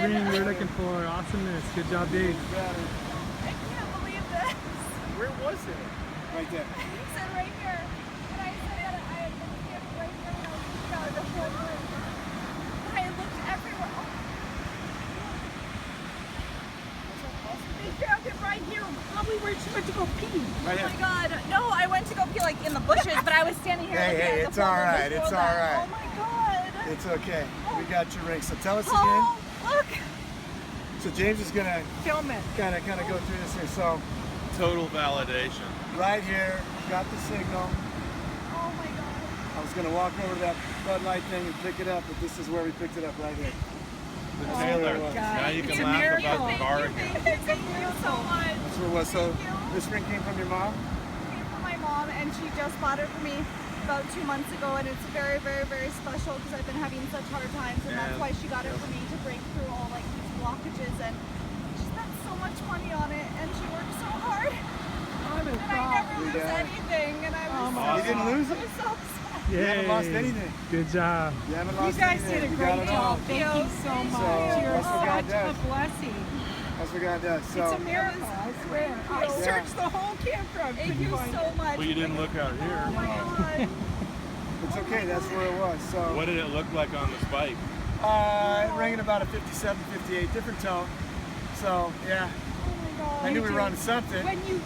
everything we were looking for. Awesomeness. Good job, Dave. I can't believe this. Where was it? Right there. He said right here. And I said that I had been here right here and I was looking out of the whole room. And I looked everywhere. Oh. They found it right here. Probably where she went to go pee. Right Oh here. my god. No, I went to go pee like in the bushes, but I was standing here looking Hey, at it's the all photo right. before It's all that. right. Oh my god. It's okay. We got your ring. So tell us again. Oh, look. So James is gonna Film it. kind of go through this here. So Total validation. right here, got the signal. Oh my god. I was gonna walk over to that Bud Light thing and pick it up, but this is where we picked it up right here. The Oh Taylor. my God. Now you It's can a laugh miracle. about the bar again. Thank you so much. That's where it was. So Thank you. this ring came from your mom. It came from my mom, and she just bought it for me about 2 months ago, and it's very, very, very special because I've been having such hard times, and that's Yeah. why she got it for me to break through all like these blockages. And she spent so much money on it, and she worked so hard, and I never lose anything. And I was so, You didn't lose I it? was so sad. You haven't lost Yay. anything. Good job. You haven't You lost guys anything. did a You got great it all. job. Thank you so much. So, You're that's what God such does. a blessing. That's what God does. So It's a miracle, I swear. I Yeah. searched the whole campground. Thank couldn't you find so it. much. Well, you didn't look out Oh here. my god. it's okay. That's where it was. So What did it look like on the spike? it rang at about a 57, 58, different tone. So yeah, Oh my god. I knew we were on something. When you